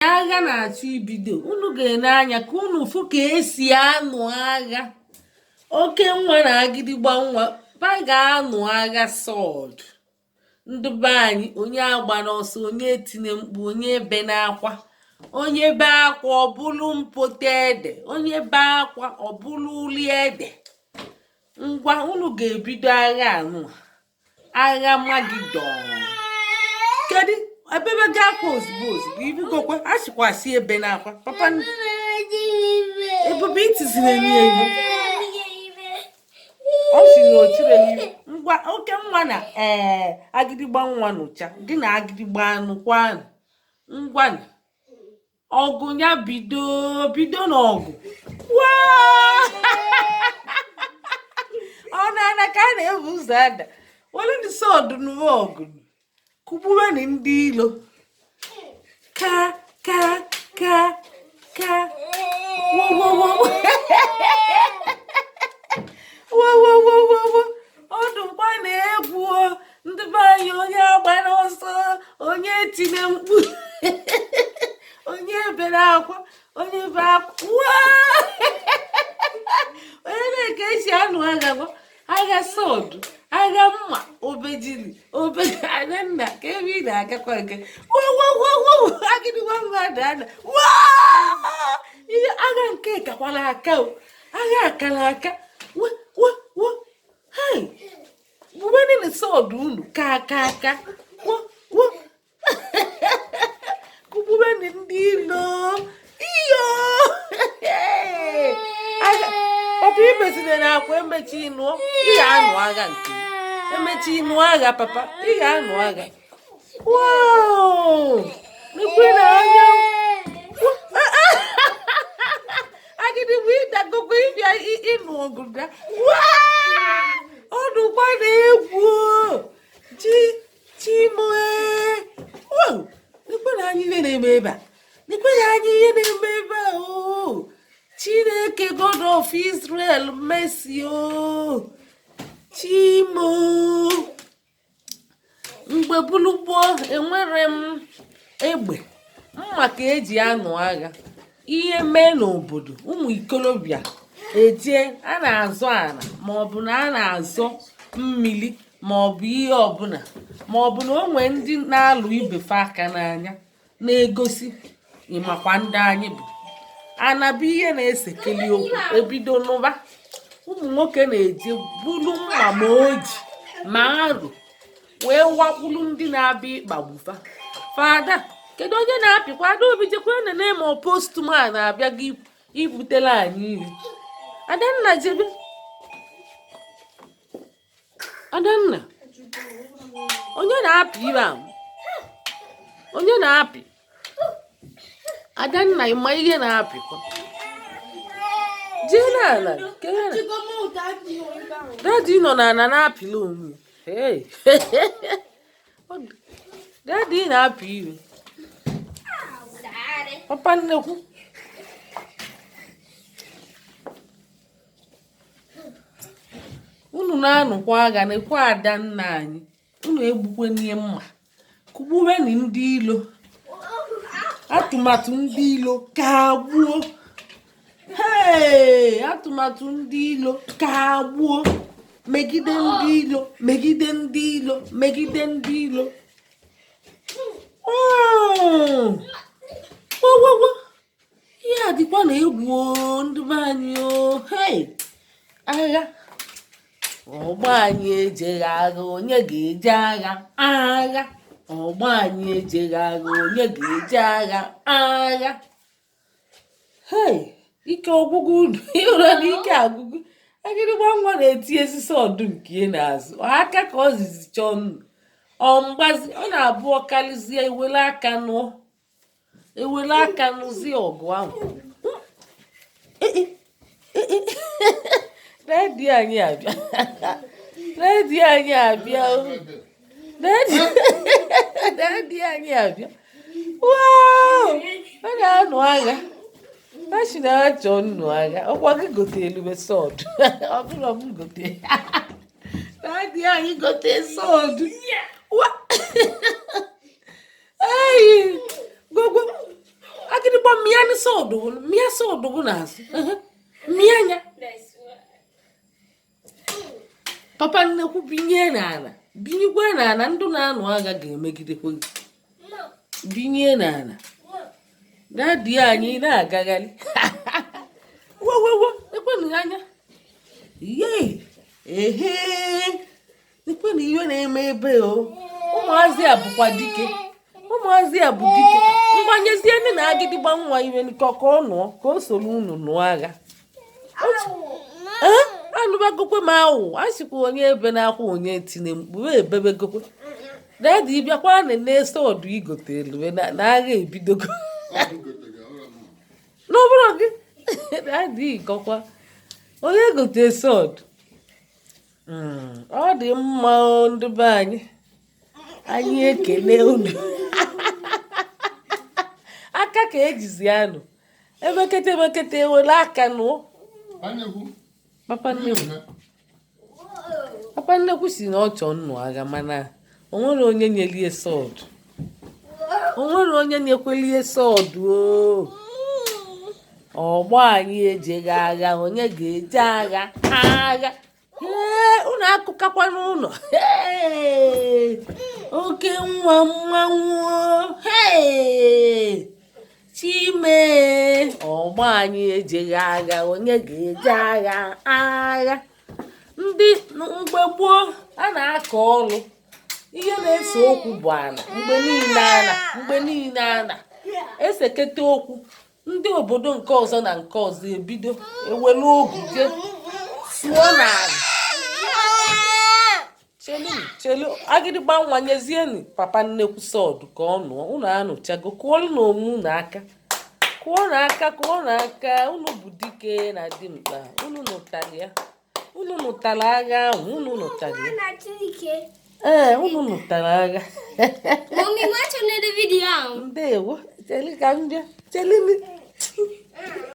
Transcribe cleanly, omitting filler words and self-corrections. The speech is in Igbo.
agha na-achọ ibido, unu ga-ene anya ka unu fụ ka esi anụ agha. Oke nwa na agịdịgba nwa ba ga-anụ agha sọd. Ndị be anyị, onye agba n'ọsọ, onye etinye mkpu, onye ebe n'akwa, onye be akwa ọbụlụ mpote ede, onye be akwa ọbụlụ uli ede. Ngwa unu ga-ebido agha anụ agha Magidọn. Kedu ebebe ga-akwa ozugbo ozugbo ibugokwe achịkwasị ebe n'akwa papa ebube itiziri nye ihe ọ siri ochire n'ihu. Ngwa oke nwa na agịdịgba nwa nụcha gị na agịdịgba anụ kwanụ. Ngwanụ ọgụ ya bido n'ọgụ. Ọ na-ana ka a na-ebu ụzọ ada were ndị sọdụ n'uwe ọgụ kụgbuweni ndị ilo ka wo ọdụmkpa na-egwu ndị be anyị, onye agba n'ọsọ, onye tinye mkpu, onye bere akwa, onye be akwa onye na-eke esi anụ agha agha sọdụ, agha mma, obejiri agha nna ka ebe ị na-agakwa nke agịdịgwa mmadụ ana ihe agha nke kakwala aka agha akara aka bubenini sọdụ unu ka kụgbubeni ndị ilo iyo papa imezire na akwa emechi ịnụọ ị ga-anụ agha nke emechi ịnụ agha papa ị ga-anụ agha nekwe na anya agịdịgba ịdagogbo ịbịa ịnụ ọgụda ọdụkwa na-egwu chimoe nekwe na anya ihe na-eme ebe a nekwe na anya ihe na-eme ebe a Chineke God of Israel mercy chimo mgbe bulugbo enwere m egbe mma ka eji anụ agha. Ihe mee n'obodo ụmụ ikolobịa eje a na-azọ ana maọbụ na a na-azọ mmiri maọbụ ihe ọbụla maọbụ na onwe ndị na-alụ ibefe aka n'anya na-egosi ịmakwa ndị anyị bụ anabụ ihe na-esekeli okwu ebido n'ụba. Ụmụ nwoke na-eje bulu mma ma oji ma arụ wee wakpulu ndị na-abịa ịkpagbufa. Fada kedu onye na-apịkwa Adaobi jekwa nene ma postman na-abịa gị ibutela anyị iri. Adanna jebe Adanna onye na-apị ire ahụ onye na-apị Adanna ịma ihe na-apịkwa jee n'ala dadi nọ n'ala na-apịla onwe dadi na-apị ire papa nnekwu unu na-anụkwa agha na-ekwe Adanna anyị unu egbukwenye mma kụgbuweni ndị ilo atụmatụ ndị ilo ka gbuo atụmatụ ndị ilo ka gbuo megide ndị ilo megide ndị ilo megide ndị ilo ihe adịkwa na egwu ndị be anyị agha ọgbọ anyị ejeghị agha onye ga-eje agha ọgbọ anyị ejeghị agha onye ga-eje agha ike ọgwụgwụ unu ịhụrụ na ike agwụgwụ agịrịgba nwa na-eti esisi ọdụ nke n'azụ aka ka ọ zizi chọọ nnu mgbazi ọ na-abụ ọkalizie ewele aka nụzie ọgụ ahụ. Dadi anyị abịa dadi anyị abịa ọ na-anụ agha Ashi na-achọ nnu agha ọkwa gị gote elube sọdụ ọbụla m gote dadi anyị gote sọdụ agịdịgba mmịa n'isi ọdụgụ mmịa sị ọdụgụ n'azụ mmịa anya papa nnekwu binye n'ala binyekwe n'ala ndụ na-anụ agha ga-emegidekwa gị binye n'ala na-adị anyị na-agagharị wewewe ekwenụ anya yei ehe ekwenụ ihe na-eme ebe o ụmụazị a bụkwa dike ụmụazị a bụ dike mgbanyezie ndị na-agịdịgba nwa iwe nke ka ọ nụọ ka o soro unu nụọ agha anụbagokwe m awụ a sịkwa onye ebe na-akwa onye tinye mkpu ebebegokwe dadi ịbịakwa na-ese ọdụ igotere na agha ebidogo n'ọbụrụ gị dadi ịkọkwa onye gote sọdụ ọ dị mma ndị be anyị ekele unu aka ka ejizi anụ emekete ewere aka nụọ papa nnekwu si na ọ chọọ nnụ agha mana onwere onye nyelie sọdụ onwere onye nyekwelie sọdụ ọgbọ anyị ejeghị agha onye ga-eje agha unu akụkakwa n'ụlọ oke nwa mmanwụ chime ọgbọ anyị ejeghị agha onye ga-eje agha ndị mgbe gboo a na-akọ ọrụ ihe na-ese okwu bụ ana mgbe niile ana esekete okwu ndị obodo nke ọzọ na nke ọzọ ebido ewere ogu je suo n'ala chelu agịdịgba nwanyezieni papa nnekwu sọdụ ka ọ nụọ unu anụchago kụọrụ n'aka unu bụ dike na dimkpa unu nụtara agha ahụ unu nụtara ya unu nụtara agha ndewo cheli ka m bịa chelili